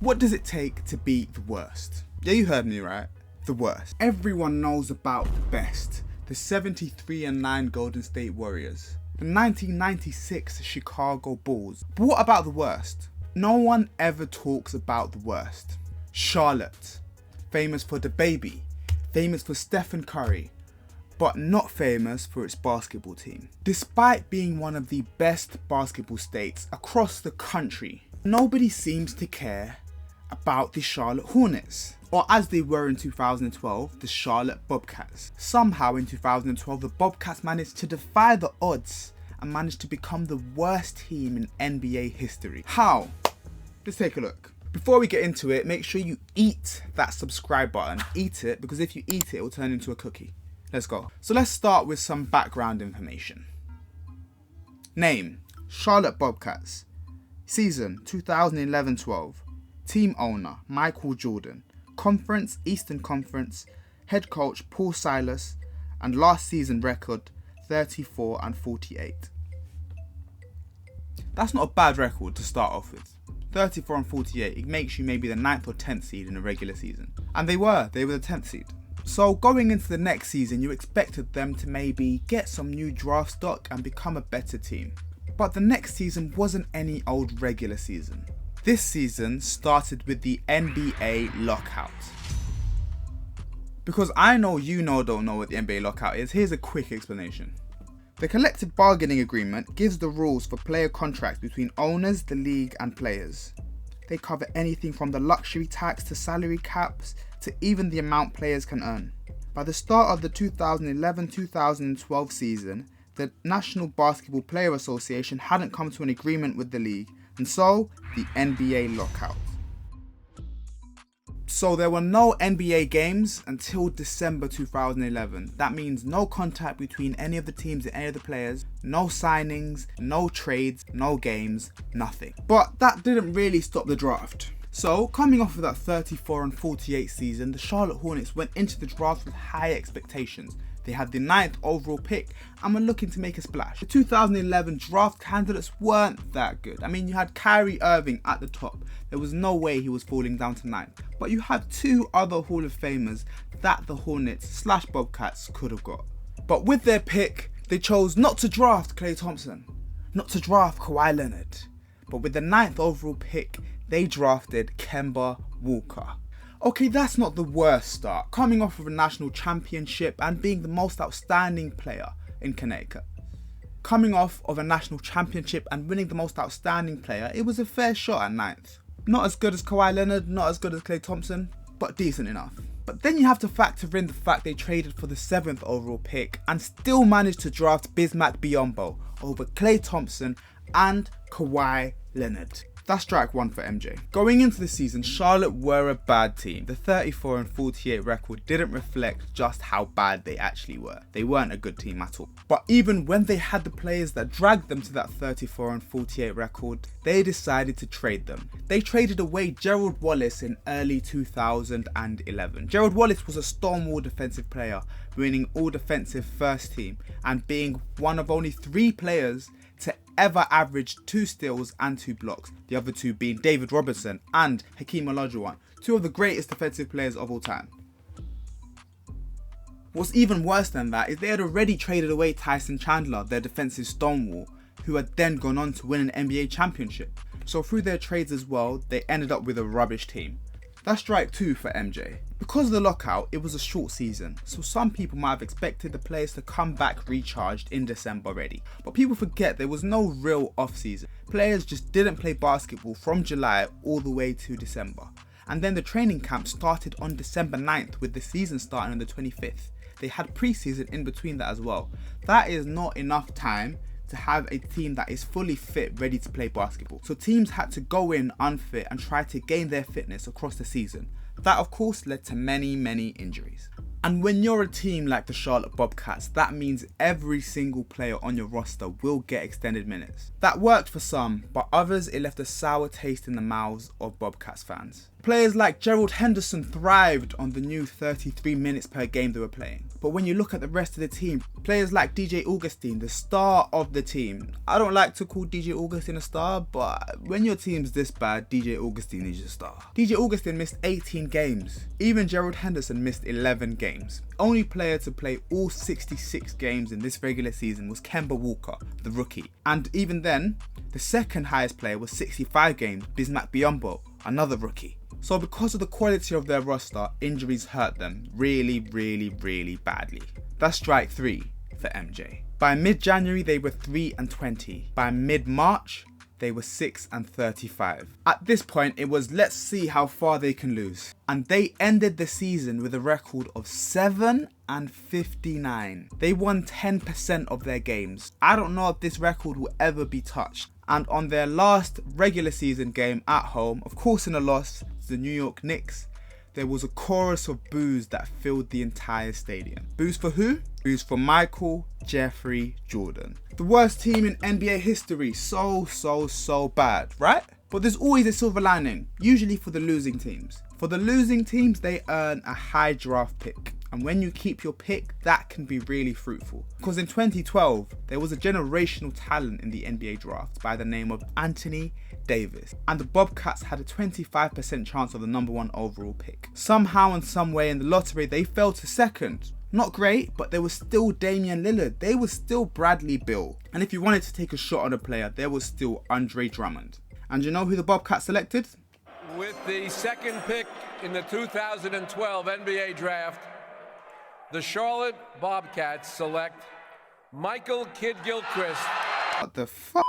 What does it take to beat the worst? Yeah, you heard me right. The worst. Everyone knows about the best. The 73-9 Golden State Warriors. The 1996 Chicago Bulls. But what about the worst? No one ever talks about the worst. Charlotte. Famous for the baby. Famous for Stephen Curry. But not famous for its basketball team. Despite being one of the best basketball states across the country, nobody seems to care about the Charlotte Hornets, or as they were in 2012, the Charlotte Bobcats. Somehow in 2012, the Bobcats managed to defy the odds and managed to become the worst team in NBA history. How? Let's take a look. Before we get into it, make sure you eat that subscribe button. Eat it, because if you eat it, it will turn into a cookie. Let's go. So let's start with some background information. Name: Charlotte Bobcats. Season 2011-12. Team owner: Michael Jordan. Conference: Eastern Conference. Head coach: Paul Silas. And last season record: 34-48. That's not a bad record to start off with. 34-48. It makes you maybe the 9th or 10th seed in a regular season. And they were the 10th seed. So going into the next season, you expected them to maybe get some new draft stock and become a better team. But the next season wasn't any old regular season. This season started with the NBA lockout. Because I know you don't know what the NBA lockout is, here's a quick explanation. The collective bargaining agreement gives the rules for player contracts between owners, the league and players. They cover anything from the luxury tax to salary caps to even the amount players can earn. By the start of the 2011-2012 season, the National Basketball Player Association hadn't come to an agreement with the league, and so the NBA lockout. So there were no NBA games until December 2011. That means no contact between any of the teams and any of the players, no signings, no trades, no games, nothing. But that didn't really stop the draft. So coming off of that 34-48 season, the Charlotte Hornets went into the draft with high expectations. They had the 9th overall pick and were looking to make a splash. The 2011 draft candidates weren't that good. I mean, you had Kyrie Irving at the top. There was no way he was falling down to 9th. But you had two other Hall of Famers that the Hornets/Bobcats could have got. But with their pick, they chose not to draft Klay Thompson, not to draft Kawhi Leonard. But with the 9th overall pick, they drafted Kemba Walker. Okay, that's not the worst start. Coming off of a national championship and being the most outstanding player in Connecticut. Coming off of a national championship and winning the most outstanding player, it was a fair shot at 9th. Not as good as Kawhi Leonard, not as good as Klay Thompson, but decent enough. But then you have to factor in the fact they traded for the 7th overall pick and still managed to draft Bismack Biyombo over Klay Thompson and Kawhi Leonard. That's strike one for MJ. Going into the season, Charlotte were a bad team. The 34-48 record didn't reflect just how bad they actually were. They weren't a good team at all. But even when they had the players that dragged them to that 34-48 record, they decided to trade them. They traded away Gerald Wallace in early 2011. Gerald Wallace was a stonewall defensive player, winning all defensive first team and being one of only 3 players to ever average 2 steals and 2 blocks, the other 2 being David Robinson and Hakeem Olajuwon, 2 of the greatest defensive players of all time. What's even worse than that is they had already traded away Tyson Chandler, their defensive stonewall, who had then gone on to win an NBA championship. So through their trades as well, they ended up with a rubbish team. That's strike 2 for MJ. Because of the lockout, it was a short season, so some people might have expected the players to come back recharged in December already. But people forget there was no real off-season. Players just didn't play basketball from July all the way to December. And then the training camp started on December 9th with the season starting on the 25th. They had pre-season in between that as well. That is not enough time to have a team that is fully fit, ready to play basketball. So teams had to go in unfit and try to gain their fitness across the season. That of course led to many injuries. And when you're a team like the Charlotte Bobcats, that means every single player on your roster will get extended minutes. That worked for some, but others it left a sour taste in the mouths of Bobcats fans. Players like Gerald Henderson thrived on the new 33 minutes per game they were playing. But when you look at the rest of the team, players like DJ Augustine, the star of the team. I don't like to call DJ Augustine a star, but when your team's this bad, DJ Augustine is your star. DJ Augustine missed 18 games. Even Gerald Henderson missed 11 games. Only player to play all 66 games in this regular season was Kemba Walker, the rookie. And even then, the second highest player was 65 games, Bismack Biyombo, another rookie. So because of the quality of their roster, injuries hurt them really badly. That's strike 3 for MJ. By mid-January, they were 3-20. By mid-March, they were 6-35. At this point, it was let's see how far they can lose. And they ended the season with a record of 7-59. They won 10% of their games. I don't know if this record will ever be touched. And on their last regular season game at home, of course in a loss to the New York Knicks, there was a chorus of boos that filled the entire stadium. Boos for who? Boos for Michael Jeffrey Jordan. The worst team in NBA history. So bad, right? But there's always a silver lining, usually for the losing teams. For the losing teams, they earn a high draft pick. And when you keep your pick, that can be really fruitful. Because in 2012, there was a generational talent in the NBA draft by the name of Anthony Davis. And the Bobcats had a 25% chance of the #1 overall pick. Somehow and some way in the lottery, they fell to second. Not great, but there was still Damian Lillard. There was still Bradley Beal. And if you wanted to take a shot on a player, there was still Andre Drummond. And you know who the Bobcats selected? With the second pick in the 2012 NBA draft, the Charlotte Bobcats select Michael Kidd Gilchrist. What the fuck?